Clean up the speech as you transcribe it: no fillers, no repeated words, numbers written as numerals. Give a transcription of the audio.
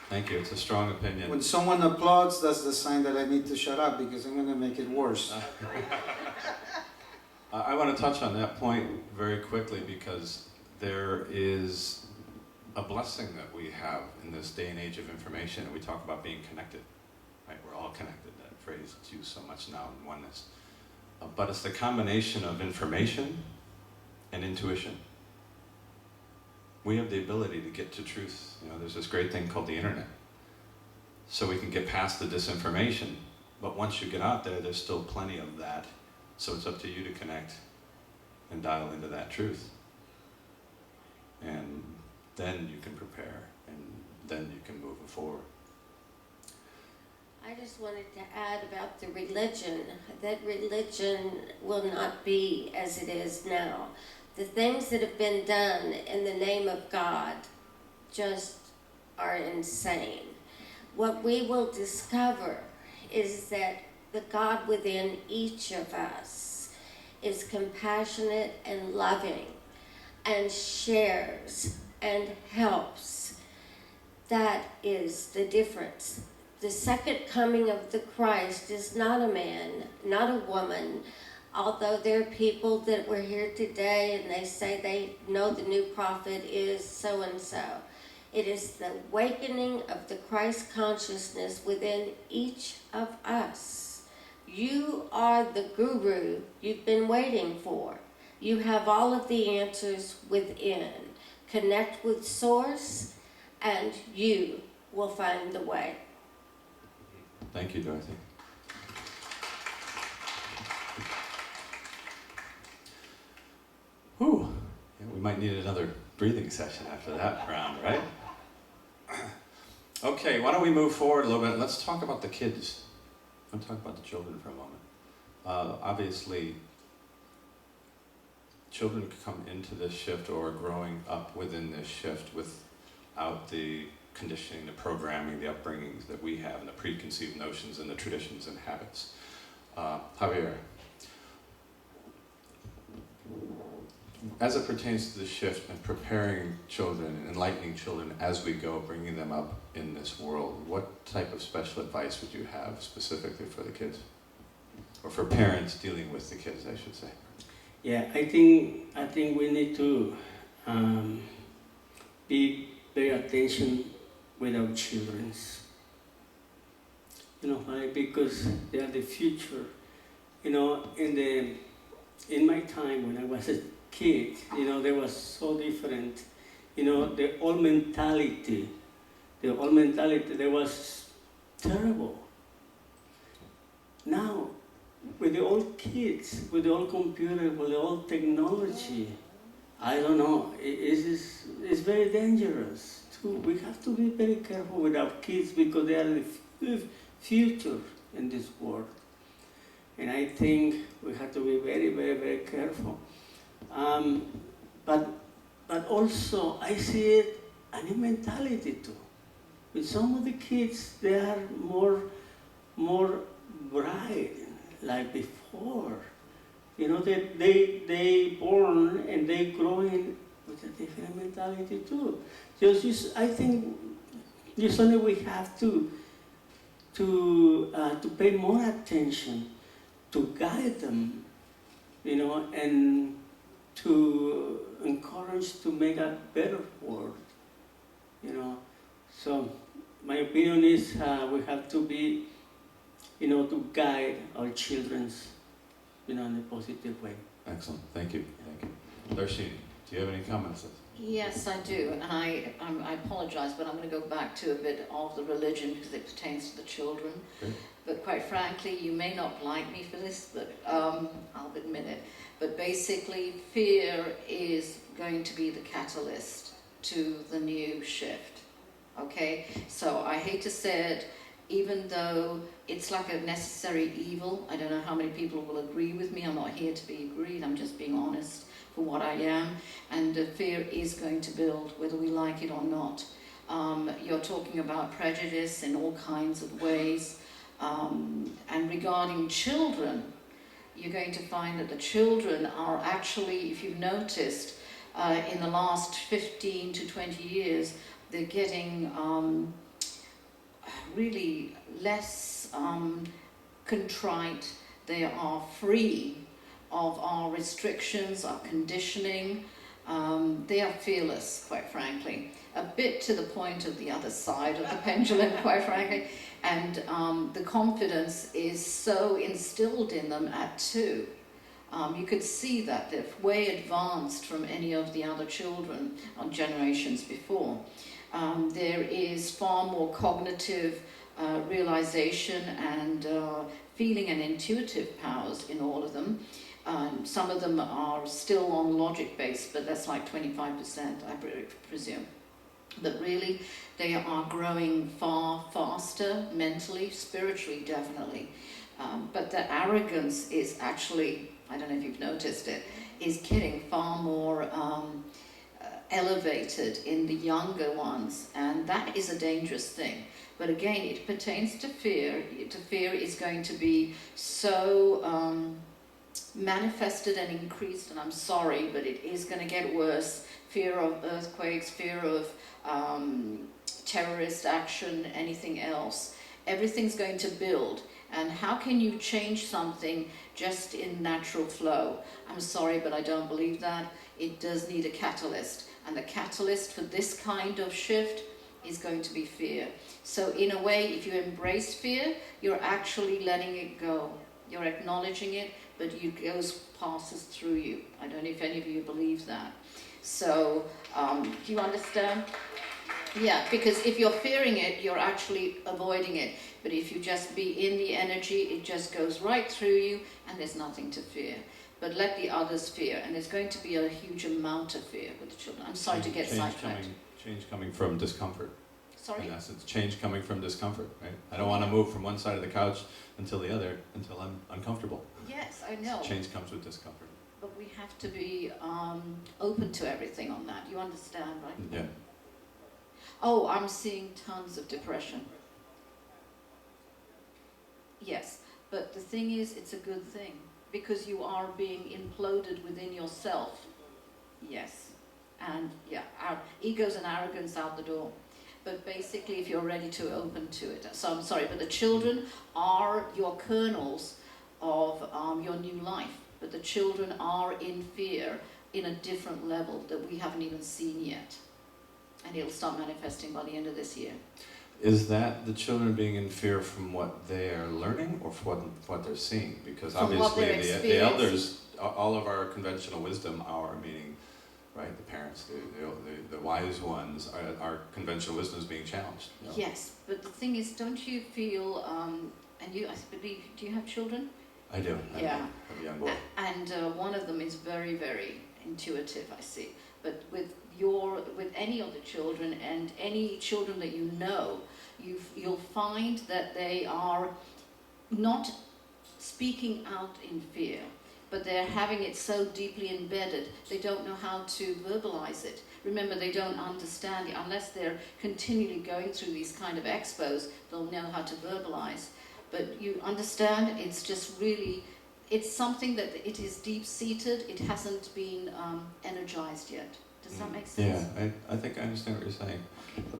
Thank you. It's a strong opinion. When someone applauds, that's the sign that I need to shut up because I'm going to make it worse. I want to touch on that point very quickly because there is a blessing that we have in this day and age of information, and we talk about being connected. Right? We're all connected. That phrase is used so much now in oneness. But it's the combination of information and intuition. We have the ability to get to truth. You know, there's this great thing called the internet. So we can get past the disinformation, but once you get out there, there's still plenty of that. So it's up to you to connect and dial into that truth. And then you can prepare, and then you can move forward. I just wanted to add about the religion, that religion will not be as it is now. The things that have been done in the name of God just are insane. What we will discover is that the God within each of us is compassionate and loving and shares and helps. That is the difference. The second coming of the Christ is not a man, not a woman, although there are people that were here today and they say they know the new prophet is so-and-so. It is the awakening of the Christ consciousness within each of us. You are the guru you've been waiting for. You have all of the answers within. Connect with Source and you will find the way. Thank you, Dorothy. Whew. Yeah, we might need another breathing session after that round, right? Okay, why don't we move forward a little bit? Let's talk about the kids. Let's talk about the children for a moment. Obviously, children come into this shift or are growing up within this shift without the conditioning, the programming, the upbringings that we have, and the preconceived notions and the traditions and habits. Xavier, as it pertains to the shift and preparing children and enlightening children as we go, bringing them up in this world, what type of special advice would you have specifically for the kids? Or for parents dealing with the kids, I should say. Yeah, I think we need to pay attention with our children. You know why? Because they are the future. You know, in my time when I was a kid, you know, they was so different. You know, the old mentality, there was terrible. Now, with the old kids, with the old computer, with the old technology, I don't know, it's very dangerous too. We have to be very careful with our kids because they are the future in this world. And I think we have to be very, very, very careful. But also, I see it a new mentality too. With some of the kids, they are more bright like before. You know, they born and they growing with a different mentality too. I think just only we have to pay more attention, to guide them, you know, and to encourage to make a better world, you know. So my opinion is we have to be, you know, to guide our children, you know, in a positive way. Excellent. Thank you. Thank you. Darshini, do you have any comments? Yes, I do, and I apologize, but I'm going to go back to a bit of the religion because it pertains to the children. Okay. But quite frankly, you may not like me for this, but I'll admit it. But basically, fear is going to be the catalyst to the new shift. Okay? So I hate to say it, even though it's like a necessary evil. I don't know how many people will agree with me. I'm not here to be agreed. I'm just being honest for what I am. And fear is going to build, whether we like it or not. You're talking about prejudice in all kinds of ways. And regarding children, you're going to find that the children are actually, if you've noticed, in the last 15 to 20 years, they're getting really less contrite. They are free of our restrictions, our conditioning. They are fearless, quite frankly. A bit to the point of the other side of the pendulum, quite frankly. And the confidence is so instilled in them at 2. You could see that they're way advanced from any of the other children on generations before. There is far more cognitive realization and feeling and intuitive powers in all of them. Some of them are still on logic based, but that's like 25%, I presume. But really, they are growing far faster, mentally, spiritually, definitely. But the arrogance is actually, I don't know if you've noticed it, is getting far more elevated in the younger ones, and that is a dangerous thing. But again, it pertains to fear. Fear is going to be so manifested and increased, and I'm sorry, but it is going to get worse. Fear of earthquakes, fear of terrorist action, anything else. Everything's going to build. And how can you change something just in natural flow? I'm sorry, but I don't believe that. It does need a catalyst. And the catalyst for this kind of shift is going to be fear. So in a way, if you embrace fear, you're actually letting it go. You're acknowledging it, but it passes through you. I don't know if any of you believe that. So, do you understand? Yeah, because if you're fearing it, you're actually avoiding it. But if you just be in the energy, it just goes right through you, and there's nothing to fear. But let the others fear, and there's going to be a huge amount of fear with the children. I'm sorry to get sidetracked. Change coming from discomfort. Sorry? In essence, change coming from discomfort, right? I don't want to move from one side of the couch until the other, until I'm uncomfortable. Yes, I know. So change comes with discomfort. But we have to be open to everything on that. You understand, right? Yeah. Oh, I'm seeing tons of depression. Yes, but the thing is, it's a good thing, because you are being imploded within yourself. Yes. And yeah, our egos and arrogance out the door. But basically, if you're ready to open to it. So I'm sorry, but the children are your kernels of your new life. But the children are in fear in a different level that we haven't even seen yet. And it'll start manifesting by the end of this year. Is that the children being in fear from what they are learning or from what they're seeing? Because From obviously the elders, all of our conventional wisdom, meaning, right, the parents, the wise ones, our conventional wisdom is being challenged. You know? Yes, but the thing is, don't you feel, and you, I believe, do you have children? I do. Yeah. I have a young boy. And one of them is very, very intuitive, I see. But with any of the children and any children that you know, you'll find that they are not speaking out in fear, but they're having it so deeply embedded, they don't know how to verbalize it. Remember, they don't understand it. Unless they're continually going through these kind of expos, they'll know how to verbalize. But you understand, it's just really, it's something that it is deep-seated, it hasn't been energized yet. Does that make sense? Yeah, I think I understand what you're saying.